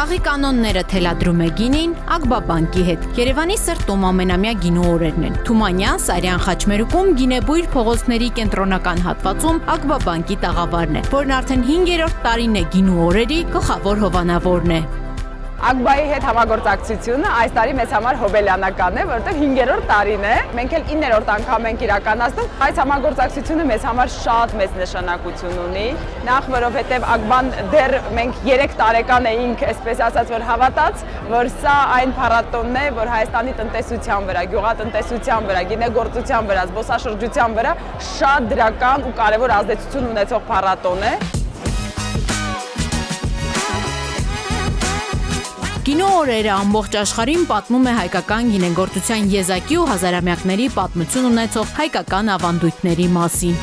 Խաղի կանոնները թելադրում է գինին Ակբաբանկի հետ։ Երևանի սրտում ամենամյա գինու օրերն են։ Թումանյան, Սարյան, Խաչմերուկում գինեբույր փողոցների կենտրոնական հատվածում Ակբաբանկի տաղավարն է, որն արդեն 5-րդ տարին է գինու օրերի գլխավոր հովանավորն է։ Ակբայի հետ համագործակցությունը այս տարի մեզ համար հոբելյանական է, որովհետև 5-րդ տարին է։ Մենք էլ 9-րդ անգամ ենք իրականացնում։ Այս համագործակցությունը մեզ համար շատ մեծ նշանակություն ունի։ Նախ որովհետև Ակբան դեռ մենք 3 տարեկան էինք, այսպես ասած, որ հավատաց, որ սա այն փառատոնն է, որ Հայաստանի տնտեսության վրա, գյուղատնտեսության վրա, գինեգործության վրա, զբոսաշրջության վրա շատ դրական ու կարևոր ազդեցություն ունեցող փառատոն է։ Գինու օրերը ամբողջ աշխարհին պատմում է հայկական գինեգործության եզակի ու հազարամյակների պատմություն ունեցող հայկական ավանդույթների մասին։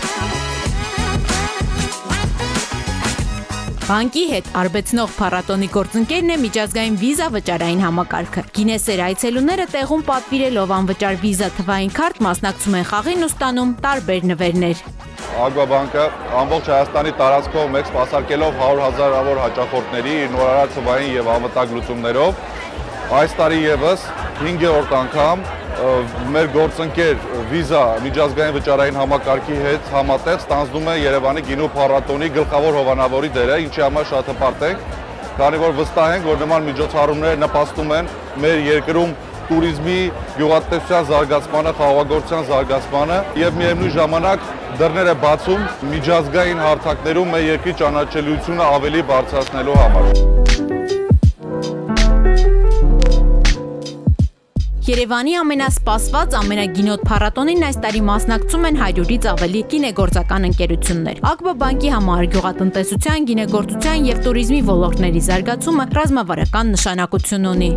Բանկի հետ արբեցնող փառատոնի գործընկերն է միջազգային վիզա վճարային համակարգը։ Գինեսեր այցելուները տեղում պատվիրելով անվճար վիզա թվային քարտ մասնակցում են խաղին ու ստանում տարբեր նվերներ։ Ակբաբանկը ամբողջ Հայաստանի տարածքով մեկ սպասարկելով 100,000-ավոր հաճախորդների նորարար թվային եւ անվտանգ լուծումներով այս տարի եւս 5-րդ անգամ մեր գործընկեր վիզա միջազգային վճարային համակարգի հետ համատեղ ստանձնում է Երևանի գինու փառատոնի գլխավոր հովանավորի դերը, ինչի համար շատ հպարտ ենք, քանի որ վստահ ենք, որ նման միջոցառումները նպաստում են մեր երկրում տուրիզմի, գյուղատնտեսության զարգացմանը, խաղաղագործության զարգացմանը եւ միևնույն ժամանակ դռներ է բացում միջազգային հարթակներում մեր երկրի ճանաչելիությունը ավելի բարձրացնելու համար։ Երևանի ամենասպասված ամենագինոտ փառատոնին այս տարի մասնակցում են 100-ից ավելի գինեգործական ընկերություններ։ Ակբաբանկի համար գյուղատնտեսության, գինեգործության եւ տուրիզմի ոլորտների զարգացումը ռազմավարական նշանակություն ունի։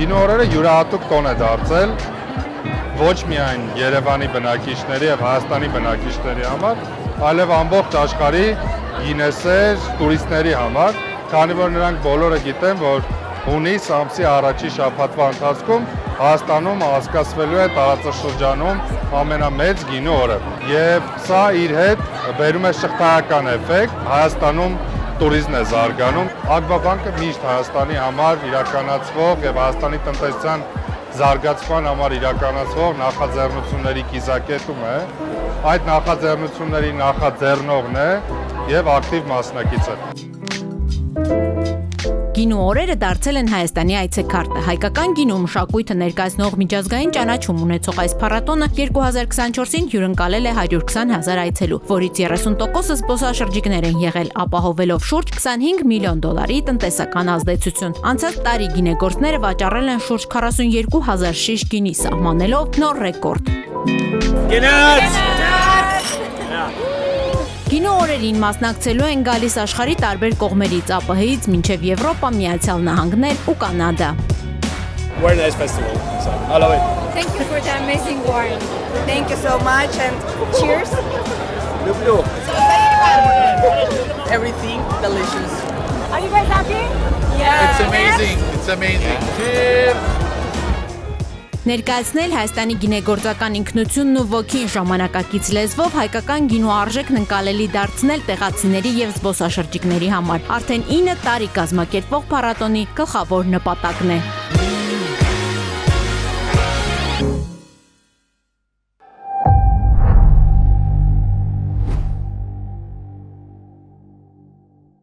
Գինու օրերը յուրահատուկ տոն է դարձել ոչ միայն Երևանի բնակիչների եւ Հայաստանի բնակիչների համար, այլև ամբողջ աշխարհի գինեսեր, տուրիստների համար, քանի որ նրանք բոլորը գիտեն, որ հունիս ամսի առաջի շաբաթվա ընթացքում Հայաստանում անցկացվելու է տարածաշրջանում ամենամեծ գինու օրը։ Եվ սա իր հետ բերում է շղթայական էֆեկտ, Հայաստանում տուրիզմն է զարգանում։ Ակբաբանկը միշտ Հայաստանի համար իրականացվող եւ Հայաստանի տնտեսության զարգացման համար իրականացվող նախաձեռնությունների կիզակետում է։ Այդ նախաձեռնությունների նախաձեռնողն է եւ ակտիվ մասնակից է։ Գինու օրերը դարձել են Հայաստանի այցեքարտը։ Հայկական գինու մշակույթը ներկայացնող միջազգային ճանաչում ունեցող այս փառատոնը 2024-ին հյուրընկալել է 120,000 այցելու, որից 30%-ը զբոսաշրջիկներ են եղել, ապահովելով շուրջ $25 միլիոն տնտեսական ազդեցություն։ Անցած տարի գինեգործները վաճառել են շուրջ 42,000 շիշ գինի, սահմանելով նոր ռեկորդ։ Գինու օրերին մասնակցելու են գալիս աշխարհի տարբեր կողմերից, ԱՊՀ-ից մինչև Եվրոպա, Միացյալ Նահանգներ ու Կանադա։ We're nice festival, so I love it. Thank you for the amazing wine. Thank you so much and cheers. Everything delicious. Are you guys happy? Yeah. It's amazing. It's amazing. Cheers. Ներկայացնել Հայաստանի գինեգործական ինքնությունն ու ոգին ժամանակակից լեզվով հայկական գինու արժեքն ընկալելի դարձնել տեղացիների եւ զբոսաշրջիկների համար։ Արդեն 9 տարի կազմակերպվող փառատոնի գլխավոր նպատակն է։